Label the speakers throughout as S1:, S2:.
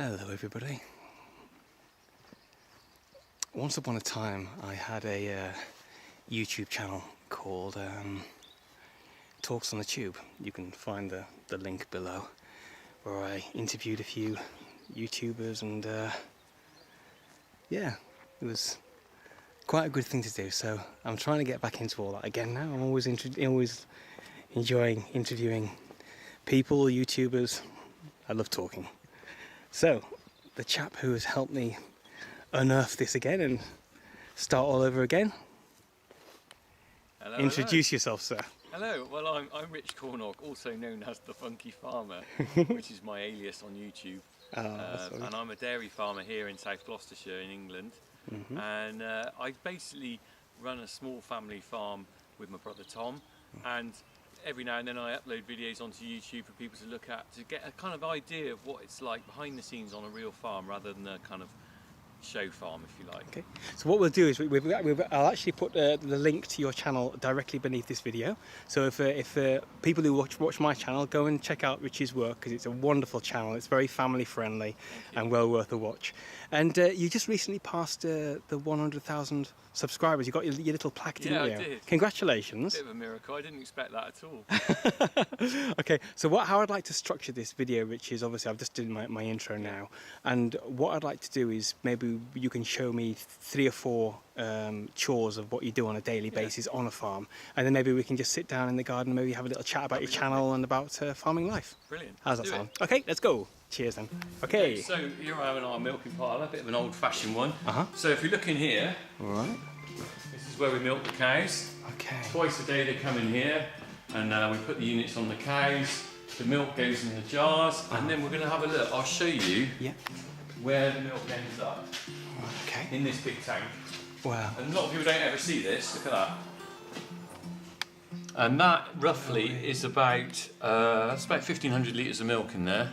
S1: Hello everybody. Once upon a time I had a YouTube channel called Talks on the Tube. You can find the link below, where I interviewed a few YouTubers and yeah, it was quite a good thing to do. So I'm trying to get back into all that again now. I'm always enjoying interviewing people, YouTubers. I love talking. So, the chap who has helped me unearth this again and start all over again.
S2: Hello,
S1: Introduce yourself, sir.
S2: Hello, well I'm Richard Cornock, also known as the Funky Farmer, which is my alias on YouTube. And I'm a dairy farmer here in South Gloucestershire in England. And I basically run a small family farm with my brother Tom, and every now and then I upload videos onto YouTube for people to look at, to get a kind of idea of what it's like behind the scenes on a real farm rather than a kind of show farm, if you like. Okay,
S1: so what we'll do is I'll actually put the link to your channel directly beneath this video. So if people who watch my channel, go and check out Richie's work, because it's a wonderful channel. It's very family friendly and well worth a watch. And you just recently passed the 100,000 subscribers. You got your little plaque, didn't you?
S2: Yeah, I did.
S1: Congratulations.
S2: Bit of a miracle. I didn't expect that at all.
S1: Okay, so how I'd like to structure this video, Rich, is obviously I've just done my intro now, and what I'd like to do is maybe you can show me 3 or 4 chores of what you do on a daily basis on a farm, and then maybe we can just sit down in the garden, maybe have a little chat about your channel and about farming life.
S2: Brilliant.
S1: How's that sound? Okay, let's go. Cheers then. Okay.
S2: So here I am in our milking parlour, a bit of an old-fashioned one. So if you look in here, this is where we milk the cows.
S1: Okay.
S2: Twice a day they come in here, and we put the units on the cows. The milk goes in the jars, and then we're going to have a look. I'll show you where the milk ends up.
S1: Okay.
S2: In this big tank.
S1: Wow.
S2: And a lot of people don't ever see this. Look at that. And that roughly is about that's about 1,500 litres of milk in there.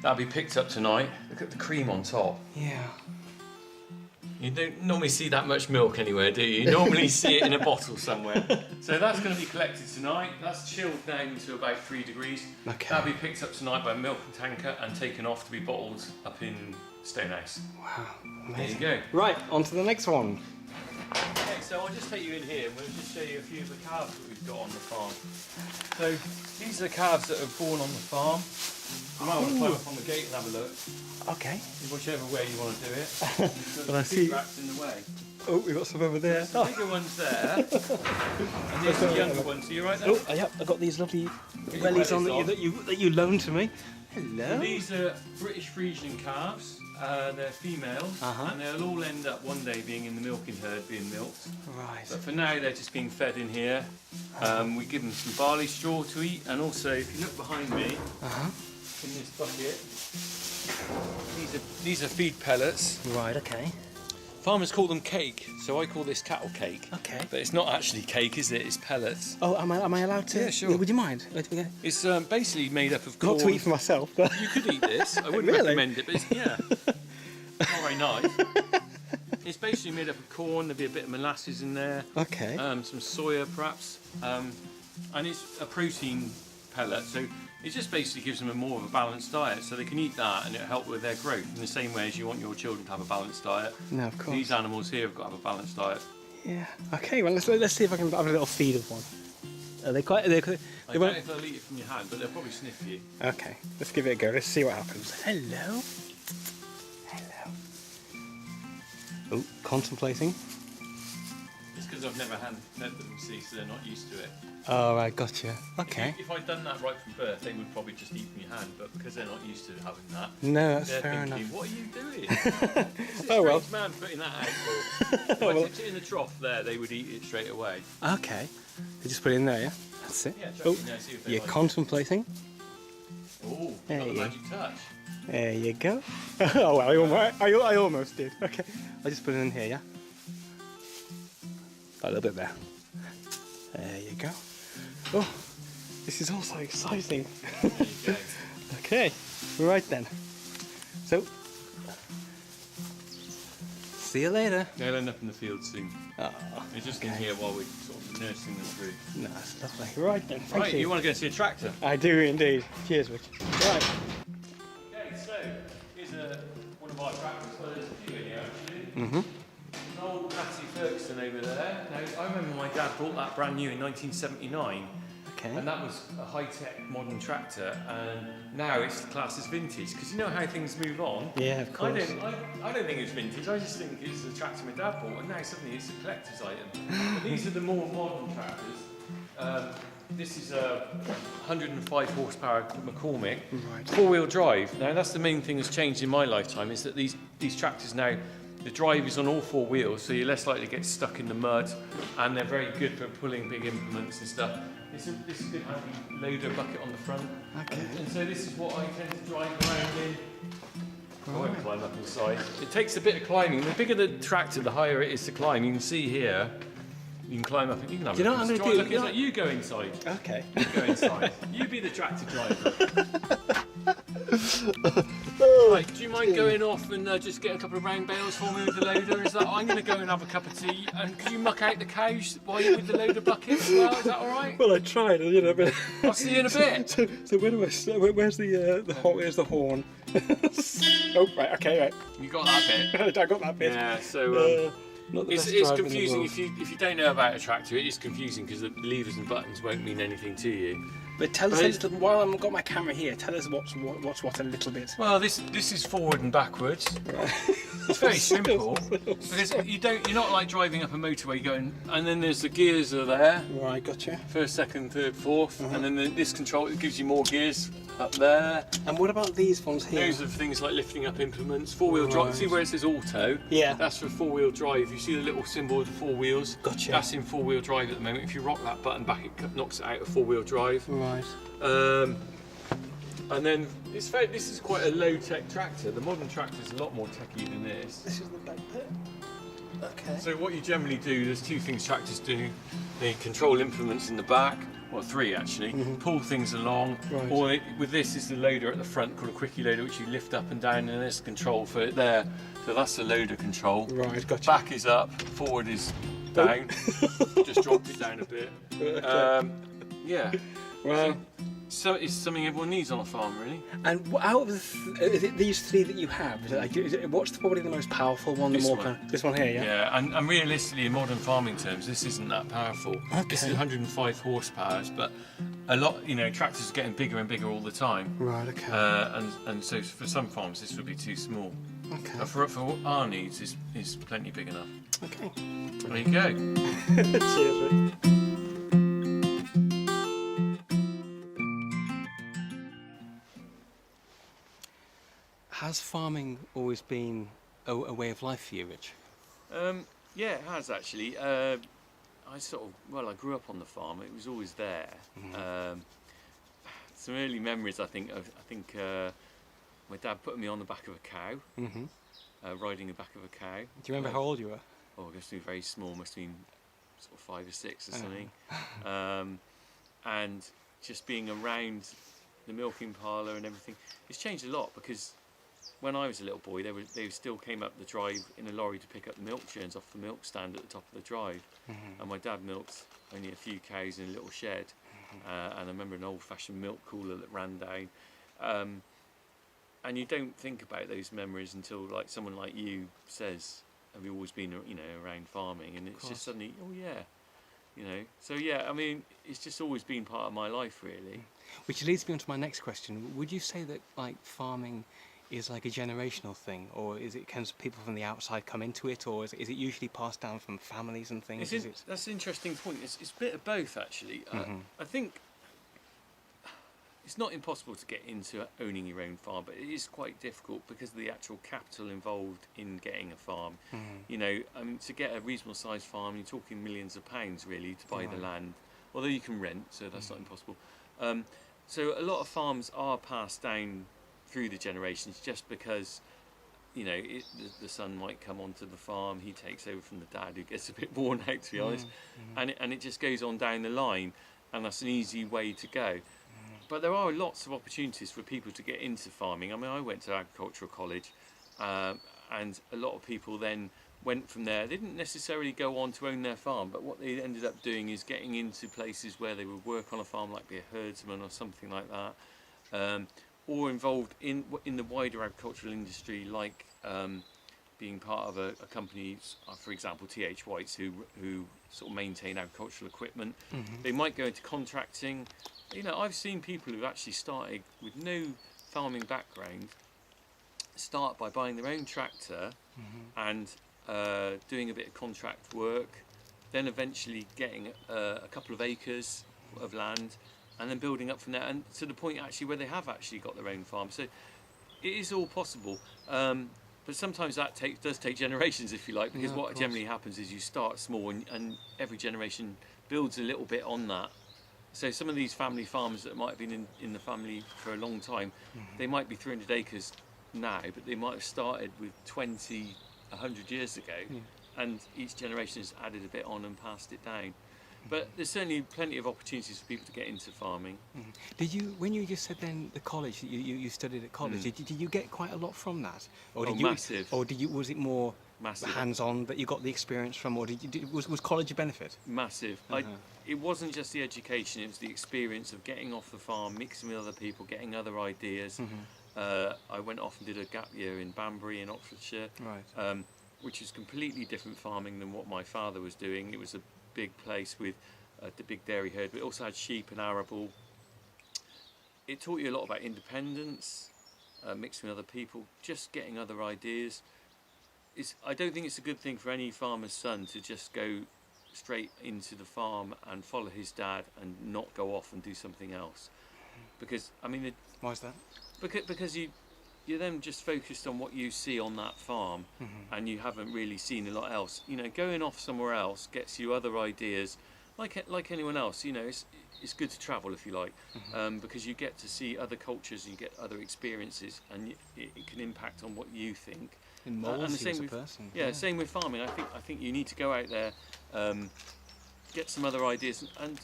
S2: That'll be picked up tonight. Look at the cream on top.
S1: Yeah.
S2: You don't normally see that much milk anywhere, do you? You normally see it in a bottle somewhere. So that's going to be collected tonight. That's chilled down to about 3 degrees.
S1: Okay.
S2: That'll be picked up tonight by a milking tanker and taken off to be bottled up in Stonehouse.
S1: Wow. Amazing.
S2: There you go.
S1: Right, on to the next one.
S2: Okay, so I'll just take you in here and we'll just show you a few of the calves that we've got on the farm. So these are the calves that are born on the farm. You might want to climb up on the gate and have a look.
S1: Okay.
S2: Whichever way you want to do it.
S1: But I see
S2: rats in the way.
S1: Oh, we've got some over there.
S2: There's the bigger ones there. And there's the younger ones. Are you right there?
S1: Oh, yeah, I've got these lovely wellies on that you loaned to me. Hello.
S2: And these are British Friesian calves. They're females, and they'll all end up one day being in the milking herd, being milked.
S1: Right.
S2: But for now, they're just being fed in here. We give them some barley straw to eat, and also, if you look behind me, in this bucket, these are feed pellets.
S1: Right. Okay.
S2: Farmers call them cake, so I call this cattle cake.
S1: Okay.
S2: But it's not actually cake, is it? It's pellets.
S1: Oh, am I allowed to?
S2: Yeah, sure.
S1: Would you mind?
S2: It's basically made up of corn.
S1: Not to eat for myself, but
S2: You could eat this. I wouldn't recommend it, but it's, yeah, not very nice. It's basically made up of corn. There'll be a bit of molasses in there.
S1: Okay.
S2: Some soya, perhaps, and it's a protein pellet. So it just basically gives them more of a balanced diet, so they can eat that, and it'll help with their growth in the same way as you want your children to have a balanced diet.
S1: No, of course.
S2: These animals here have got to have a balanced diet.
S1: Yeah. Okay. Well, let's see if I can have a little feed of one. Are they quite?
S2: I don't know if they'll eat it from your hand, but they'll probably sniff you.
S1: Okay. Let's give it a go. Let's see what happens. Hello. Hello. Oh, contemplating.
S2: It's because I've never fed them, see, so they're not used to it.
S1: Oh, right, gotcha. Okay.
S2: If I'd done that right from birth, they would probably just eat from your hand, but because they're not used to having that,
S1: No, that's
S2: they're
S1: fair
S2: thinking,
S1: enough.
S2: what are you doing?
S1: Oh, well.
S2: Man putting that out. If I tipped it in the trough there, they would eat it straight away.
S1: Okay. You just put it in there, yeah? That's it.
S2: Yeah, chuck
S1: Oh,
S2: it in there, see if they
S1: you're
S2: like it.
S1: contemplating.
S2: Oh,
S1: There
S2: got the
S1: you go.
S2: magic touch.
S1: There you go. Oh, well, I almost did. Okay. I'll just put it in here, yeah? A little bit there. There you go. Oh, this is all so exciting.
S2: There you go.
S1: Okay, right then. So, see you later.
S2: They'll end up in the field soon.
S1: Oh,
S2: They're just in here while we're sort of nursing them through.
S1: no, that's lovely. Right then, thank
S2: Right, you want to go and see a tractor?
S1: I do indeed. Cheers, Rich. Right.
S2: Okay, so here's An old Massey Ferguson over there. Now, I remember my dad bought that brand new in 1979.
S1: Okay.
S2: And that was a high-tech modern tractor, and now it's classed as vintage, because you know how things move on.
S1: Yeah, of course.
S2: I don't think it's vintage, I just think it's a tractor my dad bought, and now suddenly it's a collector's item. But these are the more modern tractors. This is a 105 horsepower McCormick,
S1: Right.
S2: four-wheel drive. Now that's the main thing that's changed in my lifetime, is that these tractors now, the drive is on all four wheels, so you're less likely to get stuck in the mud, and they're very good for pulling big implements and stuff. This is good handy loader bucket on the front.
S1: Okay.
S2: And so this is what I tend to drive around in. I won't climb up inside. It takes a bit of climbing. The bigger the tractor, the higher it is to climb. You can see here, you can climb up and you can have
S1: You know what I'm going to do?
S2: You go inside.
S1: Okay.
S2: You go inside. You be the tractor driver. Right, do you mind going off and just get a couple of round bales for me with the loader? Is that? I'm going to go and have a cup of tea. And could you muck out the cows while you're with the loader bucket as well? Is that all right?
S1: Well, I tried, you know, but...
S2: I'll see you in a bit.
S1: So where do I start? Where's where's the horn? Oh, right, okay, right.
S2: You got that bit.
S1: I got that bit.
S2: Yeah, so
S1: Not the
S2: it's
S1: best driver in the
S2: confusing
S1: world.
S2: if you don't know about a tractor. It is confusing because the levers and buttons won't mean anything to you.
S1: But tell us a little, while I've got my camera here, tell us what's what a little bit.
S2: Well, this is forward and backwards. It's very simple because you're not like driving up a motorway going, and then there's the gears are there.
S1: Right, gotcha.
S2: First, second, third, fourth, and then this control, it gives you more gears up there.
S1: And what about these ones here?
S2: Those are things like lifting up implements, four-wheel drive. See where it says auto?
S1: Yeah.
S2: That's for four-wheel drive. You see the little symbol of the four wheels?
S1: Gotcha.
S2: That's in four-wheel drive at the moment. If you rock that button back, it knocks it out of four-wheel drive.
S1: Right.
S2: And then this is quite a low-tech tractor. The modern tractor is a lot more techy than this.
S1: This is the back bit. Okay.
S2: So what you generally do, there's two things tractors do. They control implements in the back, well three actually, pull things along,
S1: Right.
S2: or with this is the loader at the front called a quickie loader, which you lift up and down, and there's control for it there. So that's the loader control.
S1: Right, gotcha.
S2: Back is up, forward is down. Just dropped it down a bit. Yeah.
S1: Well,
S2: So it's something everyone needs on a farm, really.
S1: and out of is it these three that you have? What's probably the most powerful one?
S2: This one.
S1: This one here, yeah.
S2: Yeah, and realistically, in modern farming terms, this isn't that powerful.
S1: Okay.
S2: This is 105 horsepower, but a lot, tractors are getting bigger and bigger all the time.
S1: Right. Okay.
S2: And so for some farms, this would be too small.
S1: Okay.
S2: But for our needs, is plenty big enough.
S1: Okay.
S2: There you go.
S1: Cheers, Rick. Has farming always been a way of life for you, Rich?
S2: Yeah, it has actually. I grew up on the farm. It was always there. Some early memories, I think. My dad put me on the back of a cow, riding the back of a cow.
S1: Do you remember how old you were?
S2: Oh, I guess we were very small. Must have been sort of 5 or 6 or something. And just being around the milking parlour and everything, it's changed a lot because when I was a little boy, they still came up the drive in a lorry to pick up the milk churns off the milk stand at the top of the drive. And my dad milked only a few cows in a little shed. And I remember an old-fashioned milk cooler that ran down. And you don't think about those memories until like someone like you says, "Have you always been, around farming?" And it's just suddenly, oh yeah, So yeah, I mean, it's just always been part of my life, really.
S1: Which leads me on to my next question. Would you say that like farming is like a generational thing, or can people from the outside come into it, or is it usually passed down from families and things?
S2: That's an interesting point. It's a bit of both, actually. I think it's not impossible to get into owning your own farm, but it is quite difficult because of the actual capital involved in getting a farm. To get a reasonable sized farm, you're talking millions of pounds really to buy the land, although you can rent, so that's not impossible. So a lot of farms are passed down through the generations just because the son might come onto the farm, he takes over from the dad who gets a bit worn out, to be honest, and it just goes on down the line, and that's an easy way to go. But there are lots of opportunities for people to get into farming. I mean, I went to agricultural college, and a lot of people then went from there. They didn't necessarily go on to own their farm, but what they ended up doing is getting into places where they would work on a farm, like be a herdsman or something like that, or involved in the wider agricultural industry, like being part of a company, for example, TH White's, who sort of maintain agricultural equipment. They might go into contracting. You know, I've seen people who've actually started with no farming background start by buying their own tractor and doing a bit of contract work, then eventually getting a couple of acres of land, and then building up from there, and to the point actually where they have actually got their own farm. So it is all possible, but sometimes that does take generations, if you like, because what generally happens is you start small, and every generation builds a little bit on that. So some of these family farms that might have been in the family for a long time, they might be 300 acres now, but they might have started with 20, 100 years ago, and each generation has added a bit on and passed it down. But there's certainly plenty of opportunities for people to get into farming.
S1: Did you, when you just said then the college, you studied at college, did you get quite a lot from that? Or did
S2: massive.
S1: Or was it more
S2: Massive.
S1: hands-on that you got the experience from, or was college a benefit?
S2: Massive. It wasn't just the education, it was the experience of getting off the farm, mixing with other people, getting other ideas. I went off and did a gap year in Banbury in Oxfordshire, which is completely different farming than what my father was doing. It was a big place with the big dairy herd, but it also had sheep and arable. It taught you a lot about independence, mixing with other people, just getting other ideas. I don't think it's a good thing for any farmer's son to just go straight into the farm and follow his dad and not go off and do something else, because I mean,
S1: why is that?
S2: Because you're then just focused on what you see on that farm, and you haven't really seen a lot else. You know, going off somewhere else gets you other ideas, like anyone else. You know, it's good to travel, if you like, because you get to see other cultures, you get other experiences, and it can impact on what you think.
S1: It molds you as a person.
S2: Yeah, same with farming. I think you need to go out there, get some other ideas, and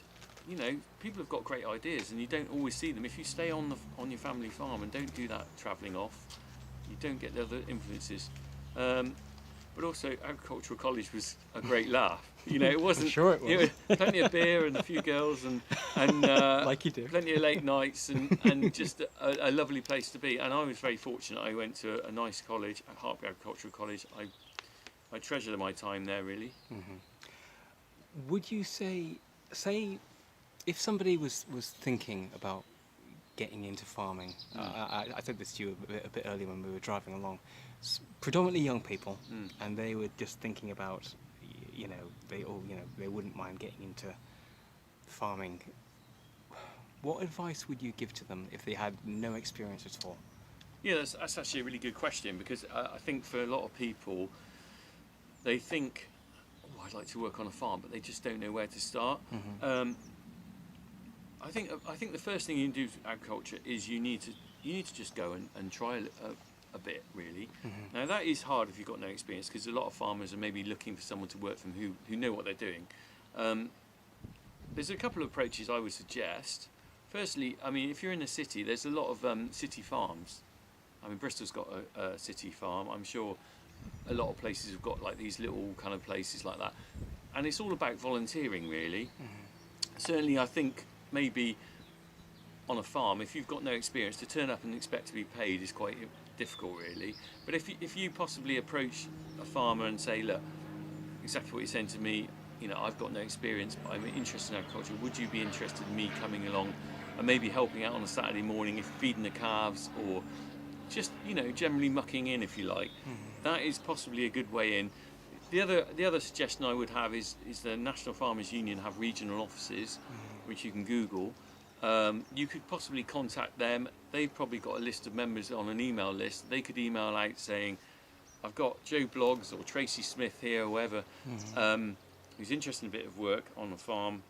S2: you know, people have got great ideas, and you don't always see them. If you stay on your family farm and don't do that travelling off, you don't get the other influences. But also, agricultural college was a great laugh. You know, it wasn't.
S1: I'm sure it was.
S2: You know, plenty of beer and a few girls, and
S1: like you do.
S2: Plenty of late nights, and just a lovely place to be. And I was very fortunate. I went to a nice college, at Hartbury Agricultural College. I treasure my time there, really.
S1: Would you say if somebody was thinking about getting into farming, I said this to you a bit earlier when we were driving along, predominantly young people, and they were just thinking about, you know, they wouldn't mind getting into farming. What advice would you give to them if they had no experience at all?
S2: Yeah, that's actually a really good question, because I think for a lot of people, they think, oh, I'd like to work on a farm, but they just don't know where to start. I think the first thing you can do with agriculture is you need to just go and try a bit, really. Now that is hard if you've got no experience, because a lot of farmers are maybe looking for someone to work for them who know what they're doing. There's a couple of approaches I would suggest. Firstly, I mean, if you're in a city, there's a lot of city farms. I mean, Bristol's got a city farm. I'm sure a lot of places have got like these little kind of places like that, and it's all about volunteering, really. Certainly, I think maybe on a farm, if you've got no experience, to turn up and expect to be paid is quite difficult, really. But if you possibly approach a farmer and say, look, exactly what you're saying to me, you know, I've got no experience, but I'm interested in agriculture. Would you be interested in me coming along and maybe helping out on a Saturday morning, if feeding the calves, or just, you know, generally mucking in, if you like? That is possibly a good way in. The other suggestion I would have is the National Farmers Union have regional offices, which you can Google. You could possibly contact them. They've probably got a list of members on an email list. They could email out saying, I've got Joe Bloggs or Tracy Smith here, or whoever, who's interested in a bit of work on a farm.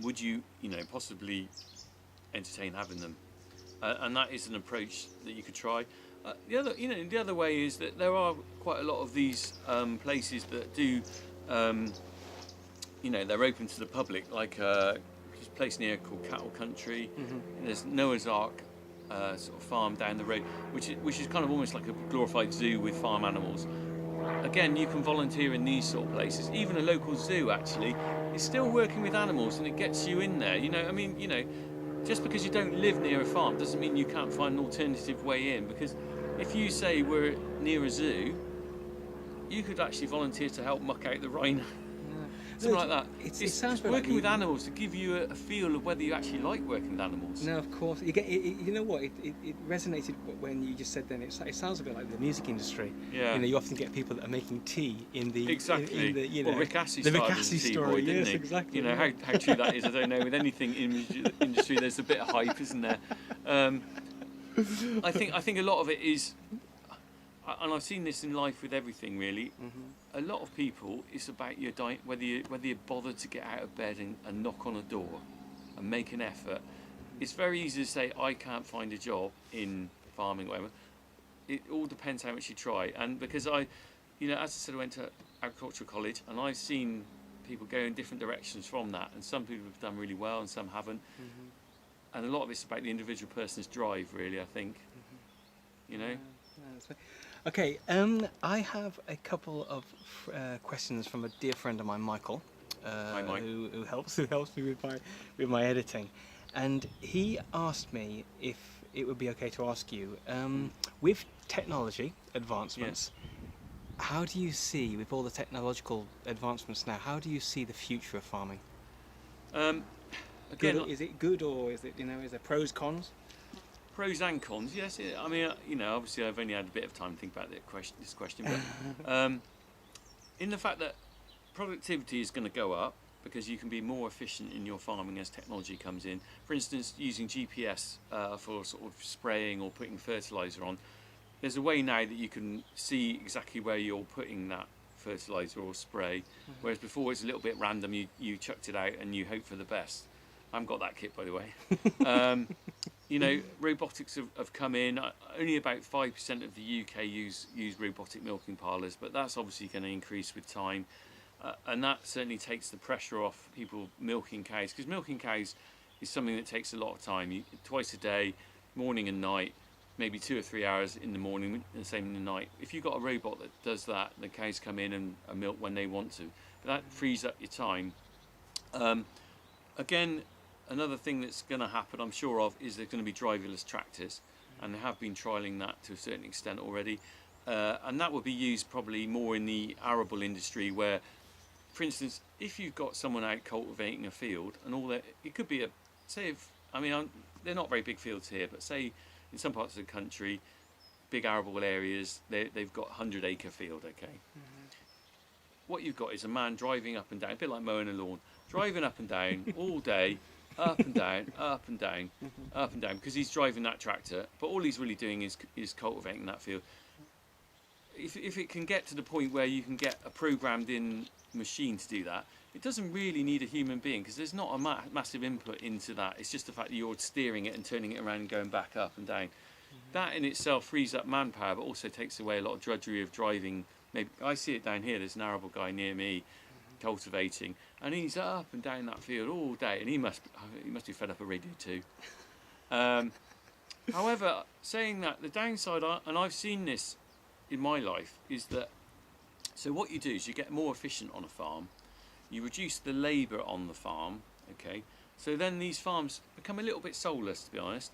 S2: Would you, you know, possibly entertain having them? And that is an approach that you could try. The other way is that there are quite a lot of these places that do, they're open to the public, like a place near called Cattle Country. There's Noah's Ark sort of farm down the road, which is kind of almost like a glorified zoo with farm animals. Again, you can volunteer in these sort of places. Even a local zoo, actually, is still working with animals, and it gets you in there. Just because you don't live near a farm doesn't mean you can't find an alternative way in. Because if you say we're near a zoo, you could actually volunteer to help muck out the rhino.
S1: No.
S2: Something like that.
S1: It sounds very
S2: working
S1: like
S2: with animals to give you a feel of whether you actually like working with animals.
S1: No, of course. You get. You know what? It resonated when you just said. Then it sounds a bit like the music industry.
S2: Yeah.
S1: You know, you often get people that are making tea in the
S2: exactly.
S1: In the, you know,
S2: well, Rick Astley
S1: the
S2: started
S1: Rick
S2: as
S1: Astley
S2: a tea
S1: story.
S2: boy, didn't
S1: Yes,
S2: he?
S1: exactly.
S2: You know how true that is. I don't know. With anything in industry, there's a bit of hype, isn't there? I think a lot of it is, and I've seen this in life with everything really. A lot of people, it's about your diet, whether you bother to get out of bed and knock on a door and make an effort. It's very easy to say I can't find a job in farming or whatever. It all depends how much you try. And because as I said, I went to agricultural college and I've seen people go in different directions from that, and some people have done really well and some haven't. And a lot of it's about the individual person's drive, really, I think. You know.
S1: Okay, I have a couple of questions from a dear friend of mine, Michael,
S2: Hi, Mike.
S1: who helps me with my editing, and he asked me if it would be okay to ask you, with technology advancements, how do you see, with all the technological advancements now, how do you see the future of farming?
S2: Again,
S1: is it good, or is there pros, cons?
S2: Pros and cons, yes. I mean, obviously I've only had a bit of time to think about this question, but in the fact that productivity is going to go up because you can be more efficient in your farming as technology comes in. For instance, using GPS for sort of spraying or putting fertiliser on. There's a way now that you can see exactly where you're putting that fertiliser or spray, whereas before it's a little bit random. You chucked it out and you hope for the best. I haven't got that kit, by the way. Robotics have come in. Only about 5% of the UK use robotic milking parlours, but that's obviously going to increase with time. And that certainly takes the pressure off people milking cows, because milking cows is something that takes a lot of time. Twice a day, morning and night, maybe 2 or 3 hours in the morning and the same in the night. If you've got a robot that does that, the cows come in and milk when they want to. But that frees up your time. Again, another thing that's going to happen, I'm sure of, is there's going to be driverless tractors, and they have been trialling that to a certain extent already, and that will be used probably more in the arable industry, where, for instance, if you've got someone out cultivating a field and all that, it could be they're not very big fields here, but say in some parts of the country, big arable areas, they've got 100-acre field, okay. What you've got is a man driving up and down, a bit like mowing a lawn, driving up and down all day, up and down, up and down, up and down, because he's driving that tractor, but all he's really doing is cultivating that field. If it can get to the point where you can get a programmed in machine to do that, it doesn't really need a human being, because there's not a massive input into that. It's just the fact that you're steering it and turning it around and going back up and down. That in itself frees up manpower, but also takes away a lot of drudgery of driving. Maybe I see it down here. There's an arable guy near me cultivating, and he's up and down that field all day, and he must be fed up already too. However, saying that, the downside, and I've seen this in my life, is that so what you do is you get more efficient on a farm, you reduce the labour on the farm, okay, so then these farms become a little bit soulless, to be honest,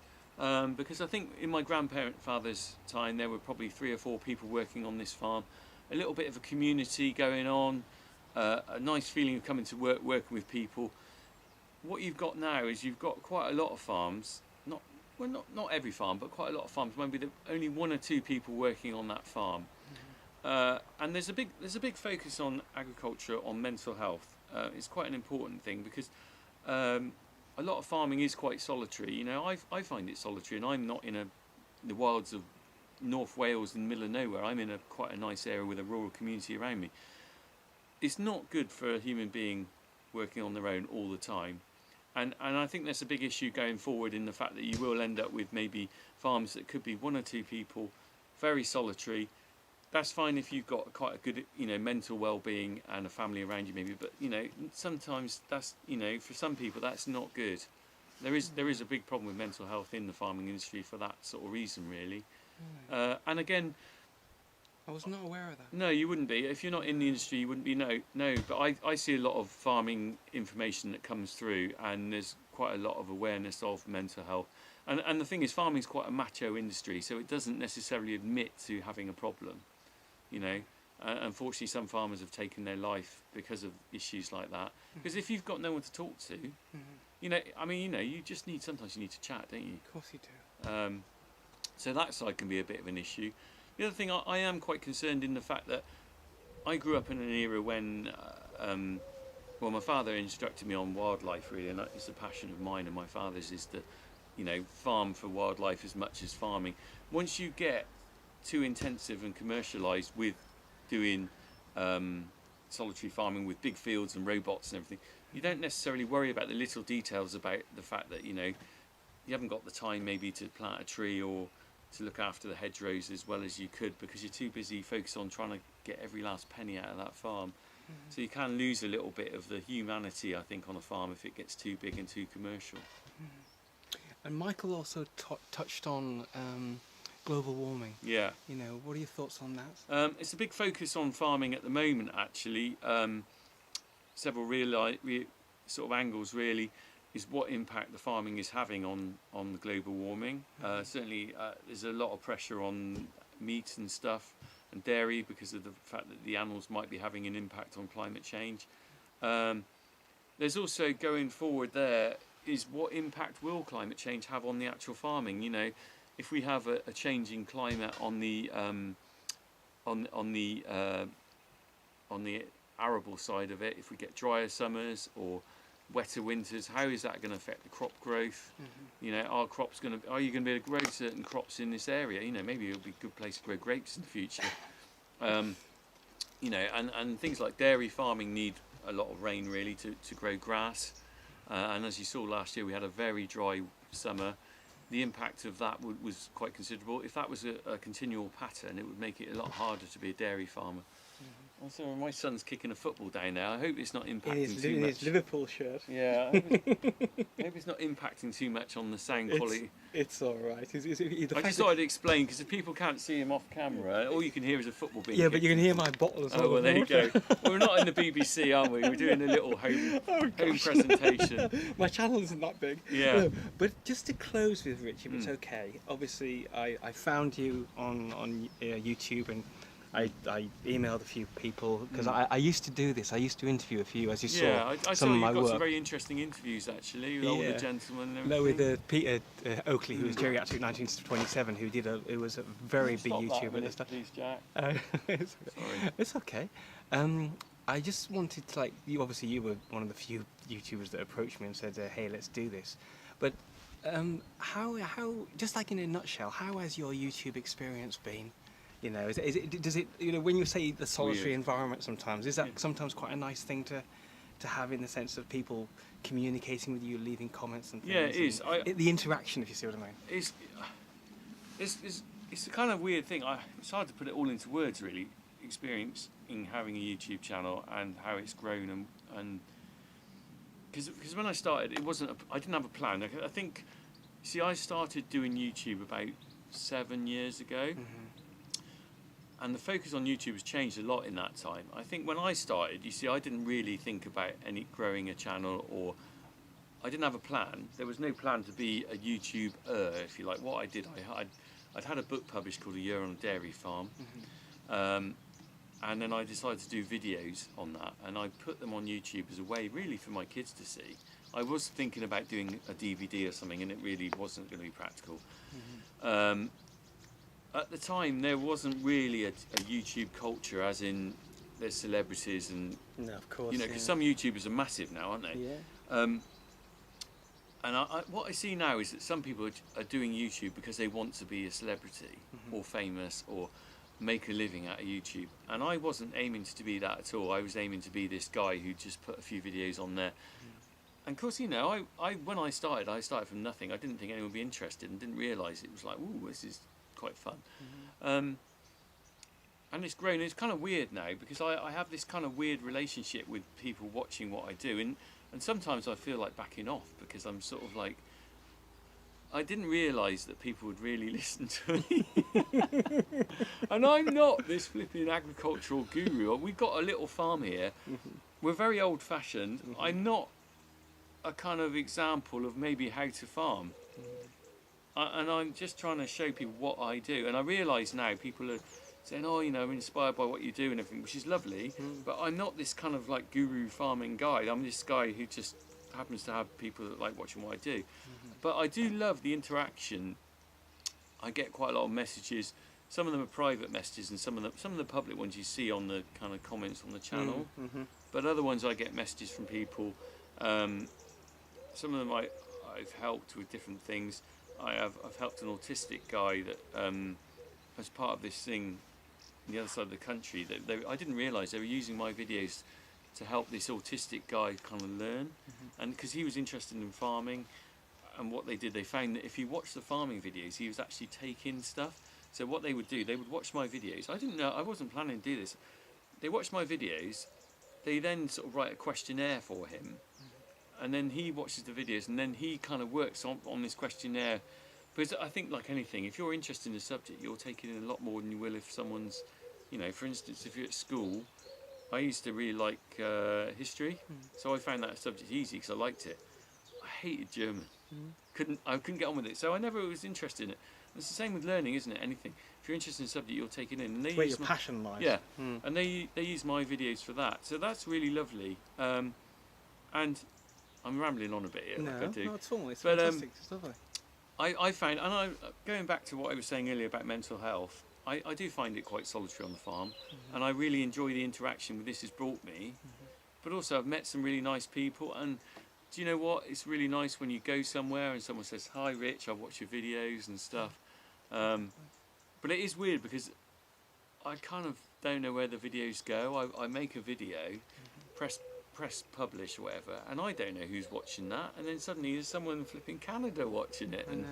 S2: because I think in my grandfather's time there were probably 3 or 4 people working on this farm, a little bit of a community going on, a nice feeling of coming to work, working with people. What you've got now is you've got quite a lot of farms, not every farm, but quite a lot of farms, maybe only 1 or 2 people working on that farm. And there's a big focus on agriculture, on mental health. It's quite an important thing, because a lot of farming is quite solitary. You know, I find it solitary, and I'm not in the wilds of North Wales in the middle of nowhere. I'm in quite a nice area with a rural community around me. It's not good for a human being working on their own all the time. And I think that's a big issue going forward, in the fact that you will end up with maybe farms that could be 1 or 2 people, very solitary. That's fine if you've got quite a good, mental well-being and a family around you maybe, but, sometimes that's, for some people that's not good. There is a big problem with mental health in the farming industry for that sort of reason, really. And again,
S1: I was not aware of that.
S2: No, you wouldn't be. If you're not in the industry, you wouldn't be. No. But I see a lot of farming information that comes through, and there's quite a lot of awareness of mental health. And the thing is, farming is quite a macho industry, so it doesn't necessarily admit to having a problem. Unfortunately, some farmers have taken their life because of issues like that. Because if you've got no one to talk to, you know, I mean, you know, you just need, sometimes you need to chat, don't you?
S1: Of course you do.
S2: So that side can be a bit of an issue. The other thing, I am quite concerned in the fact that I grew up in an era when, well, my father instructed me on wildlife really, and it's a passion of mine, and my father's is to, you know, farm for wildlife as much as farming. Once you get too intensive and commercialised with doing solitary farming with big fields and robots and everything, you don't necessarily worry about the little details about the fact that, you know, you haven't got the time maybe to plant a tree or to look after the hedgerows as well as you could, because you're too busy focused on trying to get every last penny out of that farm. So you can lose a little bit of the humanity, I think, on a farm if it gets too big and too commercial.
S1: And Michael also touched on global warming.
S2: Yeah.
S1: You know, what are your thoughts on that?
S2: It's a big focus on farming at the moment, actually. Several sort of angles really is what impact the farming is having on the global warming. Certainly there's a lot of pressure on meat and stuff and dairy because of the fact that the animals might be having an impact on climate change. There's also, going forward, there is what impact will climate change have on the actual farming. You know, if we have a changing climate on the arable side of it, if we get drier summers or wetter winters, how is that going to affect the crop growth? You know, are you going to be able to grow certain crops in this area? You know, maybe it'll be a good place to grow grapes in the future. You know, and things like dairy farming need a lot of rain really to grow grass. And as you saw last year, we had a very dry summer. The impact of that was quite considerable. If that was a continual pattern, it would make it a lot harder to be a dairy farmer. Also, my son's kicking a football down there. I hope it's not impacting too much.
S1: In his Liverpool shirt.
S2: Yeah, I hope it's not impacting too much on the sound quality.
S1: It's all right.
S2: I just thought I'd explain, because if people can't see him off camera, all you can hear is a football being kicked.
S1: But you can hear my bottle as well.
S2: Oh, well, there you go. We're not in the BBC, are we? We're doing a little home presentation.
S1: My channel isn't that big.
S2: Yeah.
S1: No, but just to close with, Rich, if it's okay, obviously I found you on YouTube, and I emailed a few people, because I used to do this. I used to interview a few, as you saw.
S2: Yeah, I
S1: some
S2: saw
S1: of my
S2: you've got
S1: work.
S2: some very interesting interviews actually with older gentlemen and
S1: No,
S2: everything.
S1: with Peter Oakley, who was geriatric 1927, who did it was a very big YouTuber at the start.
S2: Please, Jack.
S1: Sorry. It's okay. I just wanted to, like, you were one of the few YouTubers that approached me and said, hey, let's do this. But how, just like in a nutshell, how has your YouTube experience been? You know, does it, you know, when you say the solitary environment sometimes, is that sometimes quite a nice thing to have, in the sense of people communicating with you, leaving comments and things?
S2: Yeah, it is.
S1: The interaction, if you see what I mean.
S2: It's a kind of weird thing. It's hard to put it all into words, really, experiencing having a YouTube channel and how it's grown, and because when I started, I didn't have a plan. I think, see, I started doing YouTube about 7 years ago. And the focus on YouTube has changed a lot in that time. I think when I started, you see, I didn't really think about growing a channel, or I didn't have a plan. There was no plan to be a YouTuber, if you like. What I did, I'd had a book published called A Year on a Dairy Farm, and then I decided to do videos on that, and I put them on YouTube as a way really for my kids to see. I was thinking about doing a DVD or something, and it really wasn't going to be practical. At the time, there wasn't really a YouTube culture, as in there's celebrities and,
S1: no, of course,
S2: you know, because some YouTubers are massive now, aren't they?
S1: Yeah.
S2: And what I see now is that some people are doing YouTube because they want to be a celebrity or famous or make a living out of YouTube. And I wasn't aiming to be that at all. I was aiming to be this guy who just put a few videos on there. And of course, you know, when I started from nothing. I didn't think anyone would be interested, and didn't realise it was like, ooh, this is quite fun. And it's grown. It's kind of weird now, because I have this kind of weird relationship with people watching what I do, and sometimes I feel like backing off, because I'm sort of like, I didn't realise that people would really listen to me. And I'm not this flipping agricultural guru. We've got a little farm here. We're very old-fashioned. I'm not a kind of example of maybe how to farm. And I'm just trying to show people what I do. And I realise now people are saying, oh, I'm inspired by what you do and everything, which is lovely. But I'm not this kind of like guru farming guy. I'm this guy who just happens to have people that like watching what I do. But I do love the interaction. I get quite a lot of messages. Some of them are private messages, and some of the public ones you see on the kind of comments on the channel. But other ones I get messages from people. Some of them I've helped with different things. I've helped an autistic guy that as part of this thing on the other side of the country. I didn't realise they were using my videos to help this autistic guy kind of learn, and because he was interested in farming. And what they did, they found that if you watch the farming videos, he was actually taking stuff. So what they would do, they would watch my videos. I didn't know, I wasn't planning to do this. They watched my videos, they then sort of write a questionnaire for him, and then he watches the videos, and then he kind of works on this questionnaire. Because I think, like anything, if you're interested in the subject, you'll take it in a lot more than you will if someone's, for instance, if you're at school. I used to really like history, so I found that subject easy because I liked it. I hated German. I couldn't get on with it, so I never was interested in it. It's the same with learning, isn't it? Anything. If you're interested in a subject, you'll take it in. And they
S1: where your passion lies.
S2: Yeah, and they use my videos for that. So that's really lovely. And I'm rambling on a bit here, like I do.
S1: No, it's all. It's fantastic. It's lovely.
S2: I found, and going back to what I was saying earlier about mental health, I do find it quite solitary on the farm, and I really enjoy the interaction with this has brought me. But also, I've met some really nice people, and do you know what? It's really nice when you go somewhere and someone says, "Hi, Rich, I've watched your videos and stuff." But it is weird because I kind of don't know where the videos go. I make a video, press publish or whatever, and I don't know who's watching that. And then suddenly there's someone flipping Canada watching it. And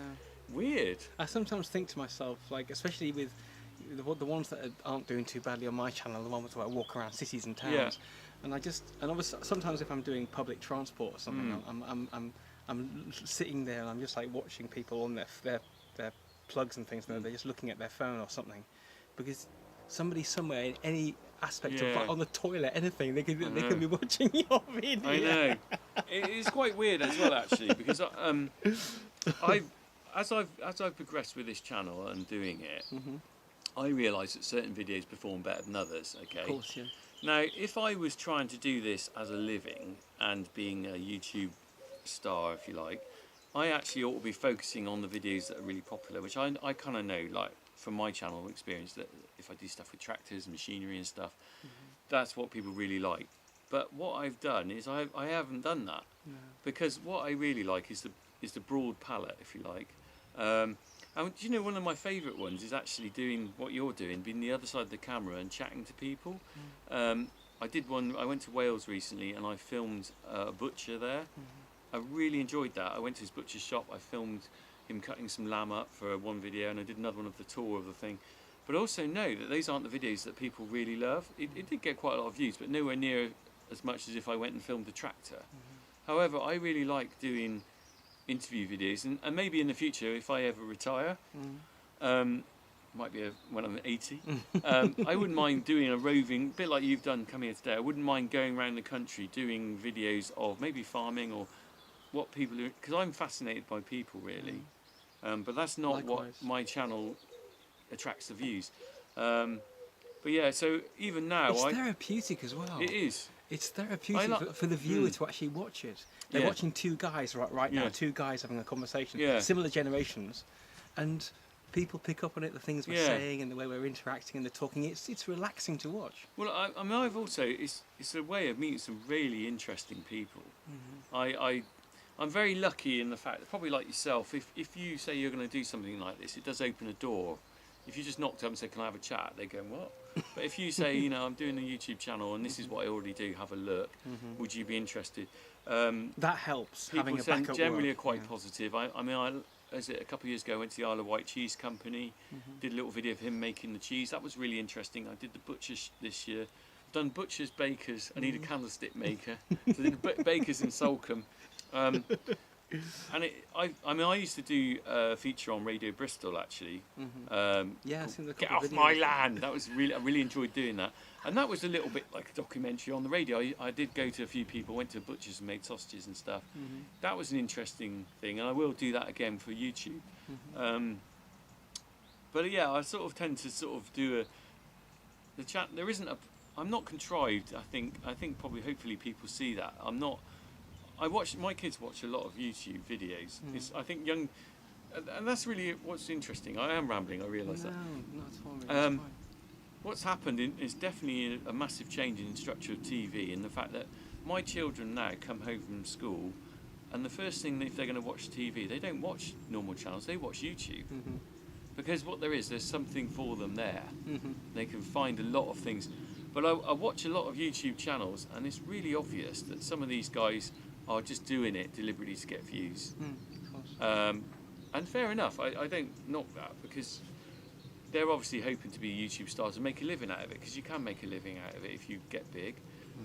S2: weird.
S1: I sometimes think to myself, like, especially with the ones that aren't doing too badly on my channel, the ones where I walk around cities and towns.
S2: Yeah.
S1: And obviously sometimes if I'm doing public transport or something, I'm sitting there and I'm just like watching people on their plugs and things, and they're just looking at their phone or something, because somebody somewhere in any aspect of on the toilet, anything, they could be watching your video.
S2: I know. It is quite weird as well, actually, because as I've progressed with this channel and doing it, I realise that certain videos perform better than others. Okay.
S1: Of course, yeah.
S2: Now, if I was trying to do this as a living and being a YouTube star, if you like, I actually ought to be focusing on the videos that are really popular, which I kind of know, like from my channel experience, that if I do stuff with tractors and machinery and stuff, that's what people really like. But what I've done is I haven't done that, because what I really like is the broad palette, if you like. And do you know, one of my favourite ones is actually doing what you're doing, being the other side of the camera and chatting to people. I did one, I went to Wales recently and I filmed a butcher there. I really enjoyed that. I went to his butcher's shop, I filmed him cutting some lamb up for one video, and I did another one of the tour of the thing. But also know that those aren't the videos that people really love. It did get quite a lot of views, but nowhere near as much as if I went and filmed a tractor. However, I really like doing interview videos, and maybe in the future, if I ever retire, might be when I'm 80, I wouldn't mind doing a roving, bit like you've done coming here today. I wouldn't mind going around the country doing videos of maybe farming or what people do, because I'm fascinated by people, really. But that's not
S1: Likewise.
S2: what my channel attracts the views. But yeah, so even now,
S1: it's therapeutic as well.
S2: It is.
S1: It's therapeutic for the viewer to actually watch it. They're watching two guys right now, two guys having a conversation, similar generations, and people pick up on it, the things we're saying and the way we're interacting and the talking. It's relaxing to watch.
S2: Well, I mean, I've also, it's a way of meeting some really interesting people. I'm very lucky in the fact that, probably like yourself, if you say you're going to do something like this, it does open a door. If you just knocked up and said, "Can I have a chat?" They go, "What?" But if you say, I'm doing a YouTube channel and this is what I already do, have a look. Would you be interested?
S1: That helps.
S2: People
S1: having a backup
S2: generally
S1: work.
S2: are quite positive. I mean, a couple of years ago, I went to the Isle of Wight Cheese Company, did a little video of him making the cheese. That was really interesting. I did the butchers this year. I've done butchers, bakers. I need a candlestick maker. So I did the bakers in Salcombe. And I used to do a feature on Radio Bristol, actually.
S1: Yeah, I've seen the
S2: Get
S1: couple
S2: off
S1: of
S2: my
S1: videos.
S2: land. That was really, I really enjoyed doing that. And that was a little bit like a documentary on the radio. I did go to a few people, went to a butcher's and made sausages and stuff. That was an interesting thing, and I will do that again for YouTube. But yeah, I sort of tend to sort of do there isn't a. I'm not contrived. I think probably hopefully people see that. I'm not. My kids watch a lot of YouTube videos. I think young, and that's really what's interesting. I am rambling. I realise that.
S1: No, not at all.
S2: What's happened is definitely a massive change in the structure of TV, in the fact that my children now come home from school, and the first thing, if they're going to watch TV, they don't watch normal channels. They watch YouTube. Because there's something for them there. They can find a lot of things. But I watch a lot of YouTube channels, and it's really obvious that some of these guys are just doing it deliberately to get views. And fair enough, I don't knock that, because they're obviously hoping to be YouTube stars and make a living out of it, because you can make a living out of it if you get big.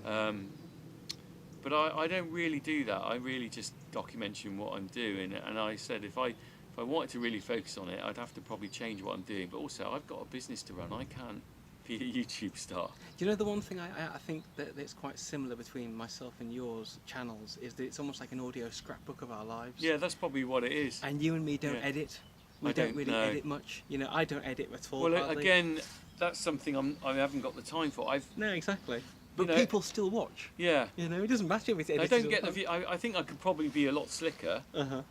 S2: But I don't really do that. I really just documenting what I'm doing, and I said if I wanted to really focus on it, I'd have to probably change what I'm doing. But also, I've got a business to run. I can't be a YouTube star.
S1: Do you know the one thing I think that's quite similar between myself and yours channels is that it's almost like an audio scrapbook of our lives.
S2: Yeah, that's probably what it is.
S1: And you and me don't edit. We don't really edit much. You know, I don't edit at all.
S2: Well, again, that's something I haven't got the time for.
S1: No, exactly. But people still watch.
S2: Yeah.
S1: You know, it doesn't matter if it's edited.
S2: I don't get the view. I think I could probably be a lot slicker.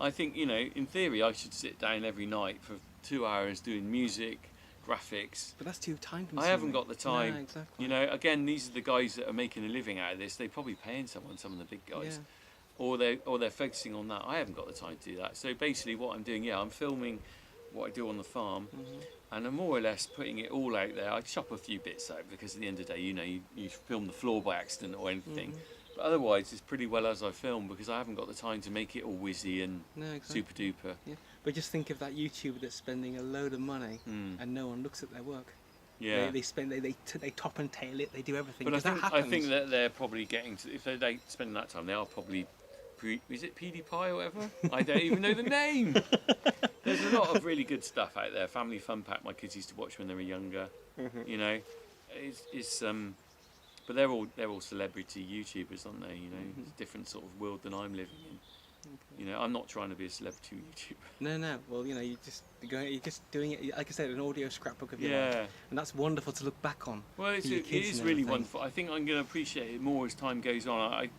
S2: I think, in theory, I should sit down every night for 2 hours doing music, graphics.
S1: But that's too time consuming.
S2: I haven't got the time.
S1: No, exactly.
S2: Again, these are the guys that are making a living out of this. They're probably paying some of the big guys.
S1: Yeah.
S2: Or they're focusing on that. I haven't got the time to do that. So basically what I'm doing, I'm filming what I do on the farm, and I'm more or less putting it all out there. I chop a few bits out, because at the end of the day, you film the floor by accident or anything. But otherwise, it's pretty well as I film, because I haven't got the time to make it all whizzy and super duper.
S1: Yeah. But just think of that YouTuber that's spending a load of money and no one looks at their work.
S2: Yeah.
S1: They top and tail it. They do everything.
S2: But I think that they're probably getting to, if they spend that time, they are probably. Is it PewDiePie or whatever? I don't even know the name. There's a lot of really good stuff out there. Family Fun Pack, my kids used to watch when they were younger. But they're all celebrity YouTubers, aren't they? It's a different sort of world than I'm living in. I'm not trying to be a celebrity YouTuber.
S1: No. Well, you're just doing it. Like I said, an audio scrapbook of your life, and that's wonderful to look back on.
S2: Well, it is really wonderful. I think I'm going to appreciate it more as time goes on.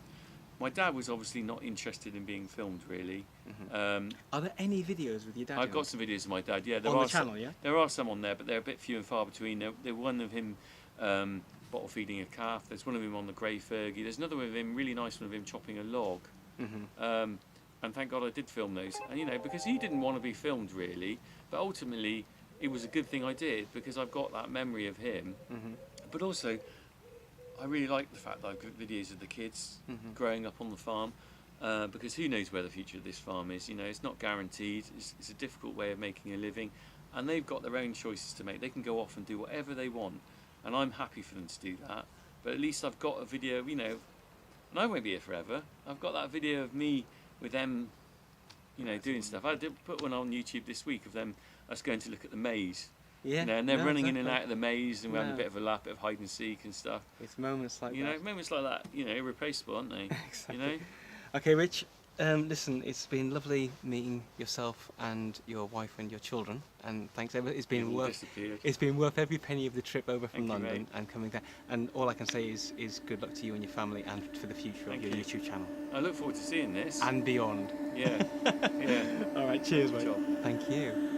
S2: My dad was obviously not interested in being filmed, really.
S1: Are there any videos with your dad?
S2: I've got some videos of my dad. Yeah,
S1: on the channel. Yeah,
S2: there are some on there, but they're a bit few and far between. There's one of him bottle feeding a calf. There's one of him on the grey Fergie. There's another one of him, really nice one of him chopping a log. And thank God I did film those. And because he didn't want to be filmed really, but ultimately it was a good thing I did, because I've got that memory of him. But also, I really like the fact that I've got videos of the kids growing up on the farm, because who knows where the future of this farm is. It's not guaranteed. It's a difficult way of making a living, and they've got their own choices to make. They can go off and do whatever they want, and I'm happy for them to do that. But at least I've got a video, and I won't be here forever. I've got that video of me with them, doing stuff. I did put one on YouTube this week of us going to look at the maze.
S1: Yeah,
S2: and they're running in and out of the maze, and we're having a bit of a lap, bit of hide and seek and stuff.
S1: It's moments like that.
S2: Moments like that, irreplaceable, aren't they?
S1: Exactly. Okay, Rich. Listen, it's been lovely meeting yourself and your wife and your children, and thanks. It's been worth every penny of the trip over from London and coming down. And all I can say is good luck to you and your family, and for the future of your YouTube channel.
S2: I look forward to seeing this
S1: and beyond.
S2: Yeah.
S1: All right. Cheers, mate.
S2: Good job.
S1: Thank you.